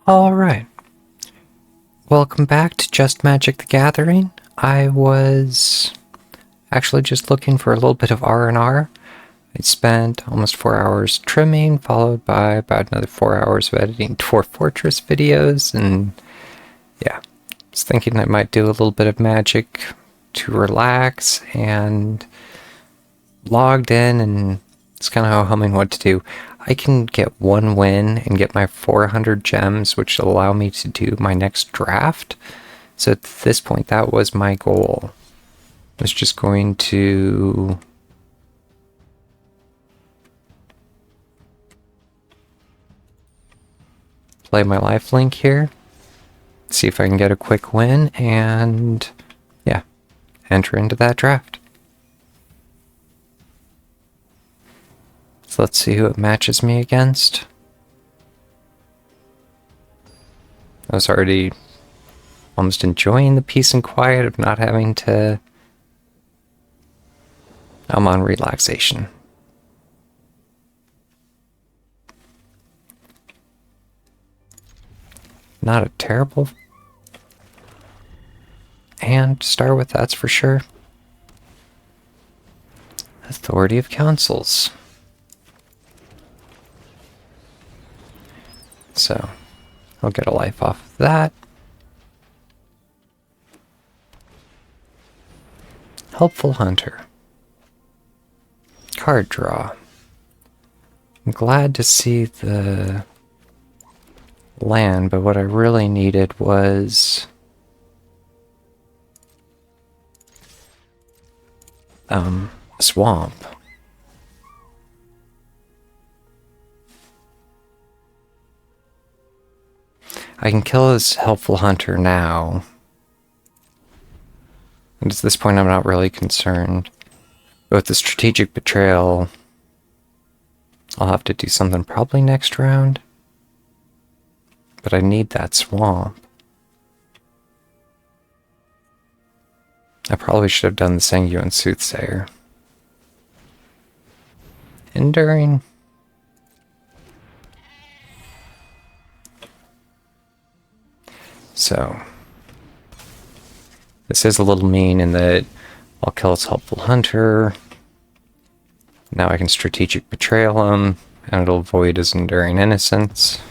Alright, welcome back to Just Magic the Gathering. I was actually just looking for a little bit of R&R. I spent almost 4 hours trimming, followed by about another 4 hours of editing Dwarf Fortress videos, and yeah, I was thinking I might do a little bit of magic to relax, and logged in and it's kind of humming what to do. I can get one win and get my 400 gems, which will allow me to do my next draft. So at this point, that was my goal. I was just going to play my lifelink here, see if I can get a quick win, and yeah, enter into that draft. So let's see who it matches me against. I was already almost enjoying the peace and quiet of not having to... I'm on relaxation. Not a terrible hand to start with, that's for sure. Authority of Councils. So, I'll get a life off of that. Helpful Hunter. Card draw. I'm glad to see the land, but what I really needed was a swamp. I can kill this Helpful Hunter now. And at this point I'm not really concerned. But with the Strategic Betrayal, I'll have to do something probably next round. But I need that swamp. I probably should have done the Sanguine Soothsayer. Enduring. So, this is a little mean in that I'll kill its Helpful Hunter. Now I can Strategic Betrayal him, and it'll void his Enduring Innocence.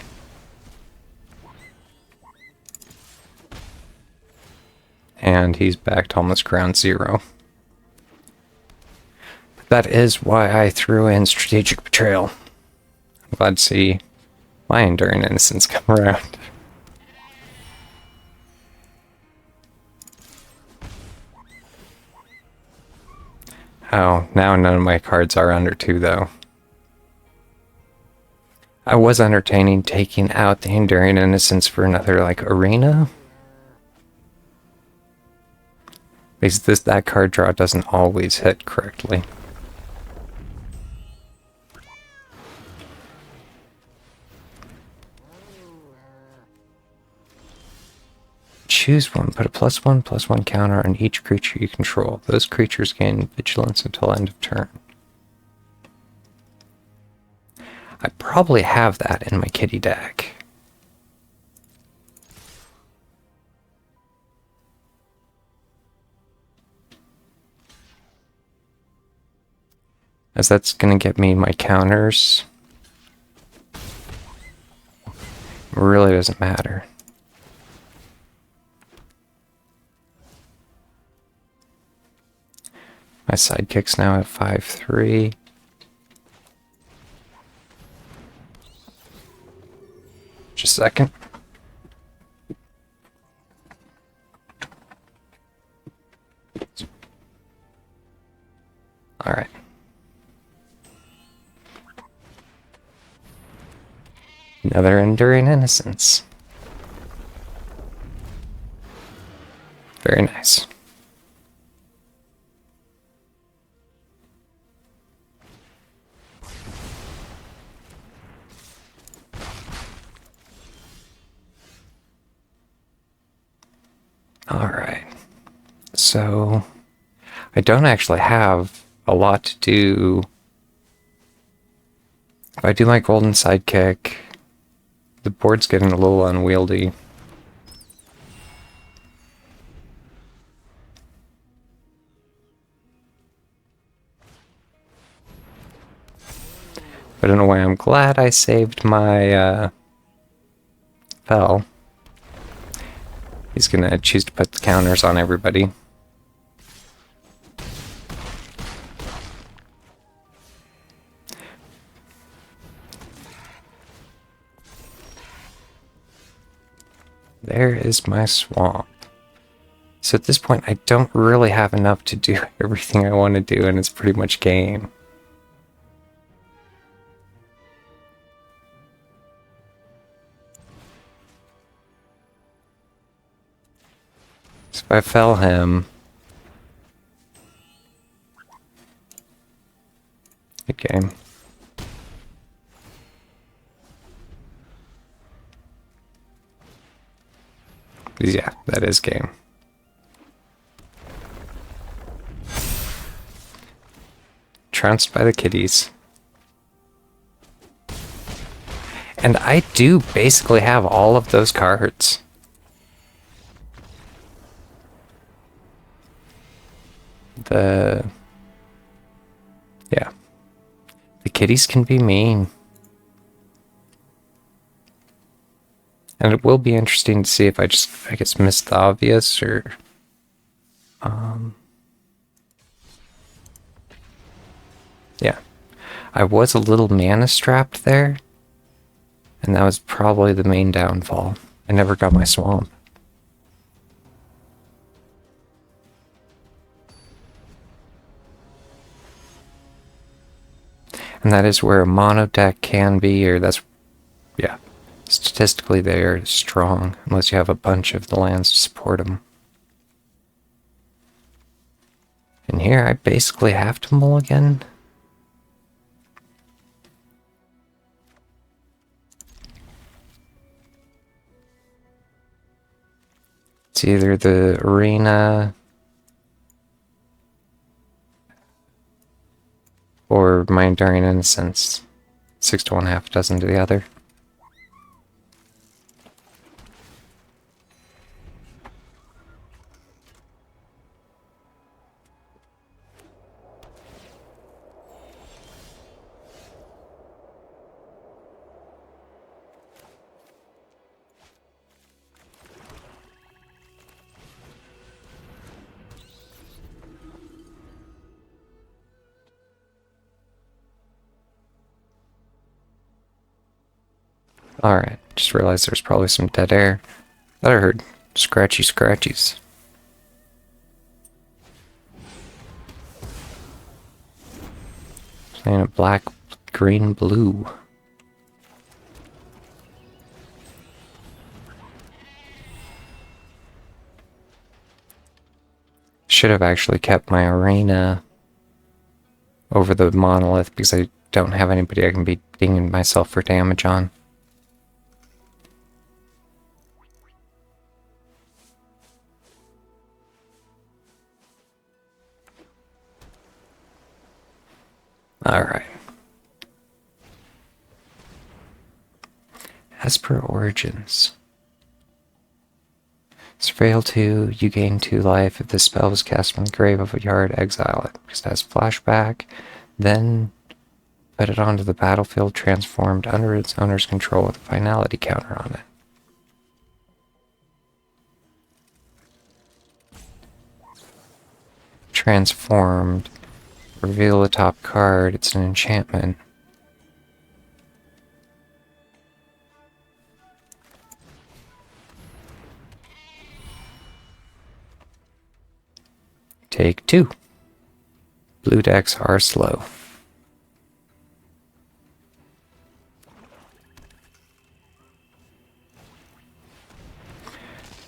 And he's back to almost ground zero. That is why I threw in Strategic Betrayal. I'm glad to see my Enduring Innocence come around. Oh, now none of my cards are under 2, though. I was entertaining taking out the Enduring Innocence for another, arena. Because that card draw doesn't always hit correctly. Choose one. Put a +1/+1 counter on each creature you control. Those creatures gain vigilance until end of turn. I probably have that in my kitty deck. As that's going to get me my counters. It really doesn't matter. My sidekick's now at 5/3. Just a second. Alright. Another Enduring Innocence. Very nice. Alright, so I don't actually have a lot to do. If I do my golden sidekick, the board's getting a little unwieldy. But in a way, I'm glad I saved my Fel. He's gonna choose to put the counters on everybody. There is my swamp. So at this point, I don't really have enough to do everything I want to do, and it's pretty much game. So if I fell him... Good game. Yeah, that is game. Trounced by the kitties. And I do basically have all of those cards. Yeah. The kitties can be mean. And it will be interesting to see if I guess, missed the obvious, or... Yeah. I was a little mana strapped there, and that was probably the main downfall. I never got my swamp. And that is where a mono deck can be, or that's... Yeah. Statistically, they are strong, unless you have a bunch of the lands to support them. And here, I basically have to mulligan. It's either the arena or my Enduring Innocence. 6 to 1, half a dozen to the other. Alright, just realized there's probably some dead air. Thought I heard scratchy scratchies. Playing a black, green, blue. Should have actually kept my arena over the monolith because I don't have anybody I can be dinging myself for damage on. Alright. As per Origins. Surveil 2, you gain 2 life. If this spell was cast from the grave of a yard, exile it. Because it has flashback. Then put it onto the battlefield transformed under its owner's control with a finality counter on it. Transformed. Reveal the top card. It's an enchantment. Take 2. Blue decks are slow.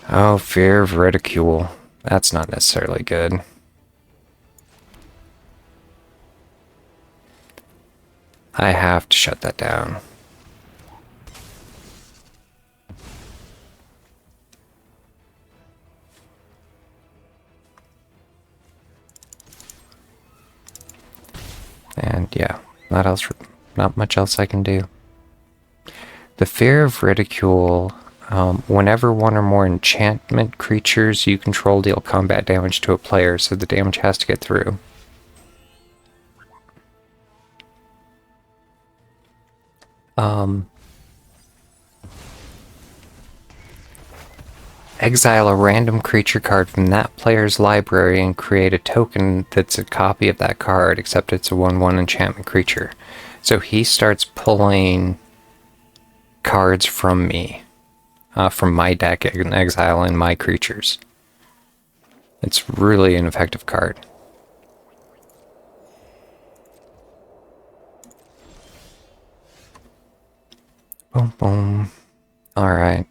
Oh, fear of ridicule. That's not necessarily good. I have to shut that down. And yeah, not much else I can do. The fear of ridicule. Whenever one or more enchantment creatures you control deal combat damage to a player, so the damage has to get through. Exile a random creature card from that player's library and create a token that's a copy of that card, except it's a 1/1 enchantment creature. So he starts pulling cards from me, from my deck, and exiling my creatures. It's really an effective card. Boom, boom. Alright,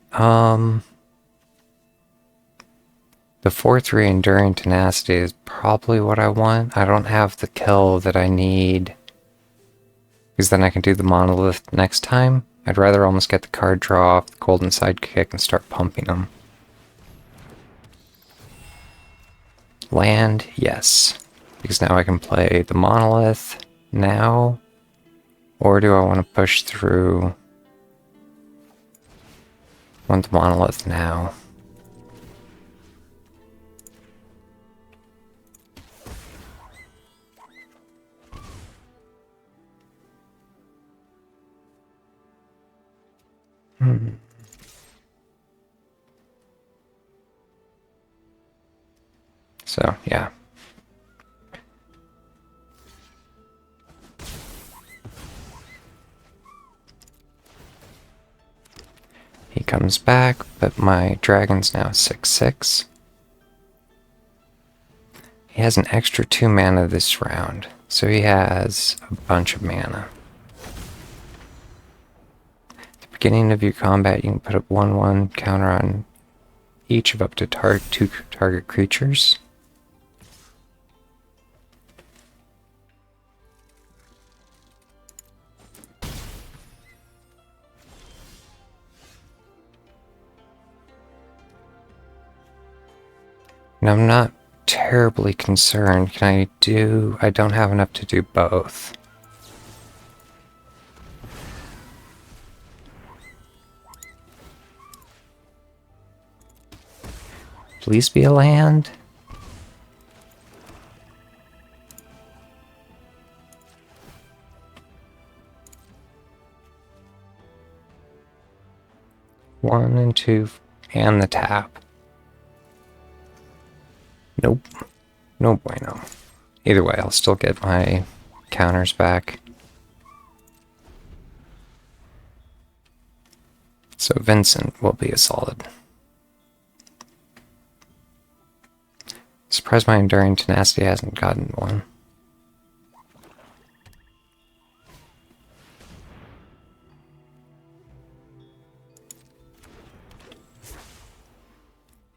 the 4/3 Enduring Tenacity is probably what I want. I don't have the kill that I need, because then I can do the Monolith next time. I'd rather almost get the card draw off the Golden Sidekick and start pumping them. Land, yes. Because now I can play the Monolith now. Or do I want to push through? I want the Monolith now. So, yeah. He comes back, but my dragon's now 6/6. He has an extra 2 mana this round, so he has a bunch of mana. At the beginning of your combat, you can put a 1/1 counter on each of up to 2 target creatures. And I'm not terribly concerned. I don't have enough to do both. Please be a land. One and 2, and the tap. Nope. No bueno. Either way, I'll still get my counters back. So Vincent will be a solid. Surprised my Enduring Tenacity hasn't gotten one.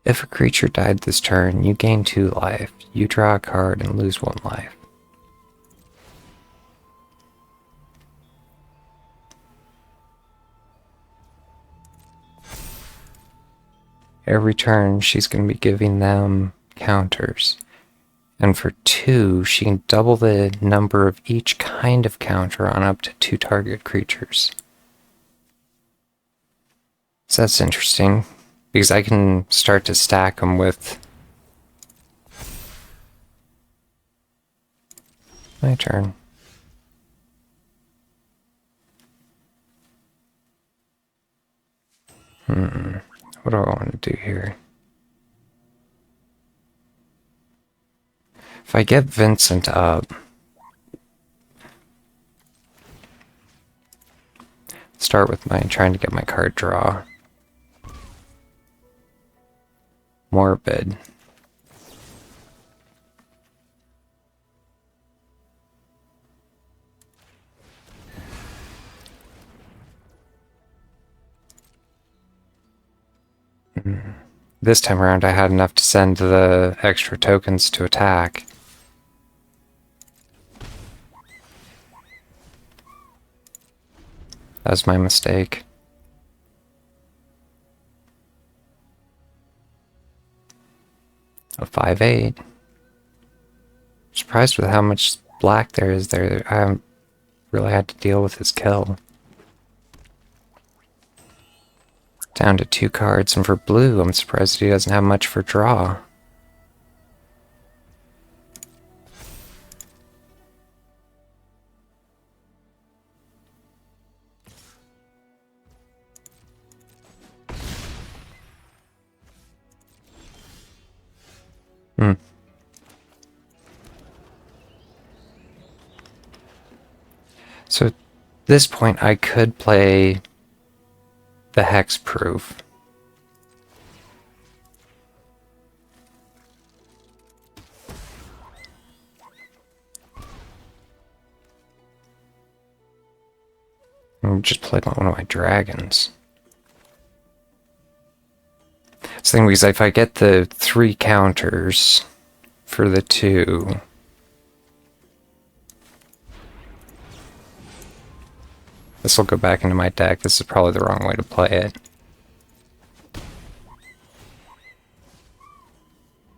If a creature died this turn, you gain 2 life. You draw a card and lose 1 life. Every turn, she's going to be giving them counters. And for 2, she can double the number of each kind of counter on up to 2 target creatures. So that's interesting, because I can start to stack them with... My turn. What do I want to do here? If I get Vincent up... Start with trying to get my card draw. Morbid. This time around I had enough to send the extra tokens to attack. That was my mistake. A 5/8. Surprised with how much black there is there. I haven't really had to deal with his kill. Down to 2 cards, and for blue, I'm surprised he doesn't have much for draw. So at this point, I could play the Hexproof. And just play one of my dragons. It's the thing, because if I get the 3 counters for the 2... This will go back into my deck. This is probably the wrong way to play it.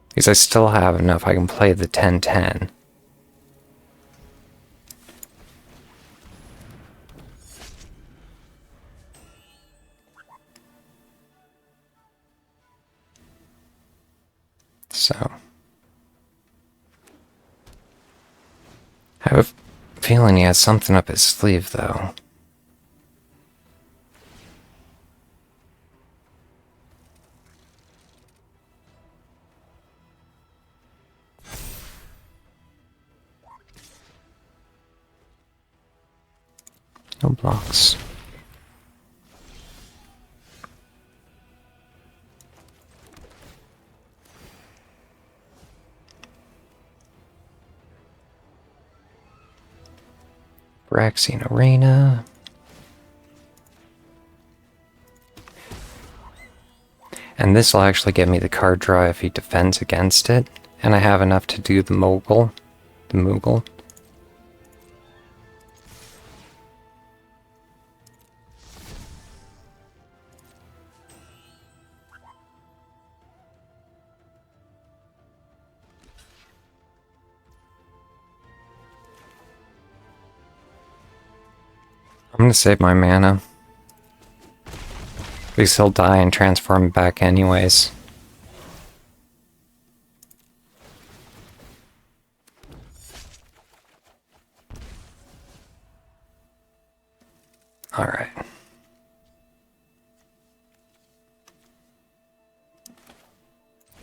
Because I still have enough, I can play the 10-10. So... I have a feeling he has something up his sleeve, though. No blocks. Phyrexian Arena. And this will actually get me the card draw if he defends against it. And I have enough to do the Moogle. I'm gonna save my mana. Because he'll die and transform back anyways. Alright.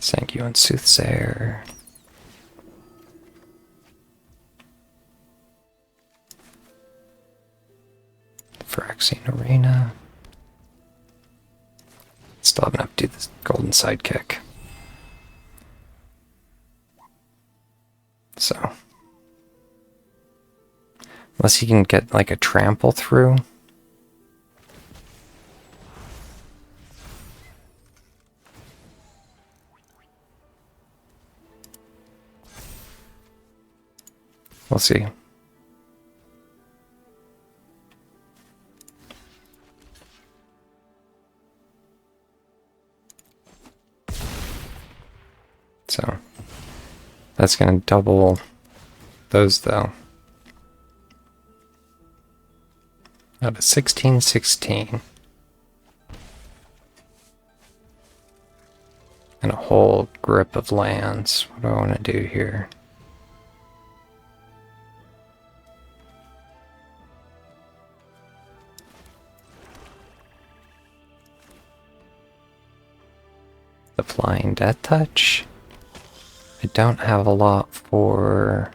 Thank you on Soothsayer. Phyrexian Arena. Still have enough to do this golden sidekick. So. Unless he can get like a trample through. We'll see. So, that's going to double those, though. Out of 16-16. And a whole grip of lands. What do I want to do here? The Flying Death Touch. I don't have a lot for...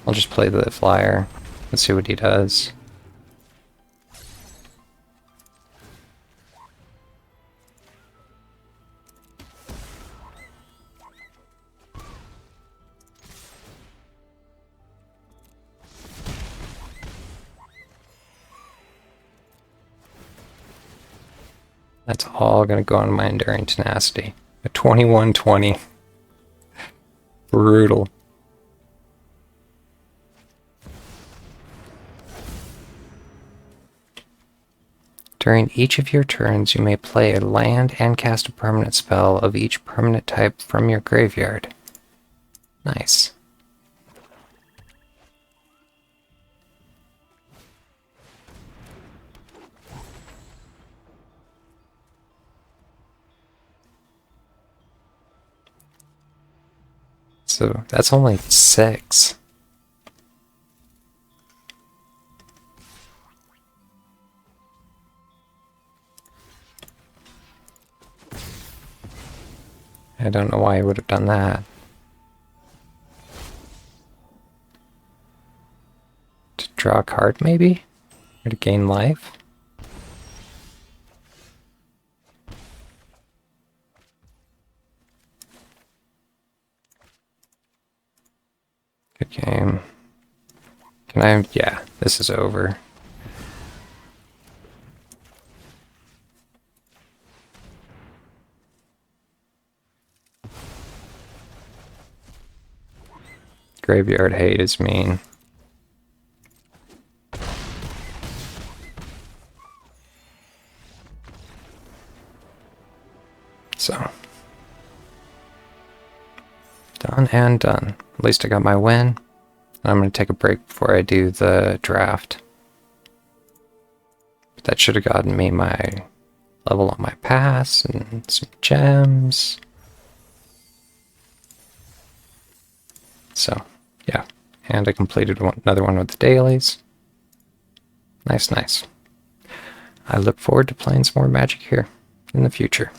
I'll just play the flyer. Let's see what he does. That's all going to go on my Enduring Tenacity. A 21-20. Brutal. During each of your turns, you may play a land and cast a permanent spell of each permanent type from your graveyard. Nice. So that's only 6. I don't know why I would have done that. To draw a card, maybe? Or to gain life? Good game. Can I? Yeah, this is over. Graveyard hate is mean. So. Done and done. At least I got my win. I'm going to take a break before I do the draft. But that should have gotten me my level on my pass and some gems. So, yeah. And I completed another one with the dailies. Nice, nice. I look forward to playing some more Magic here in the future.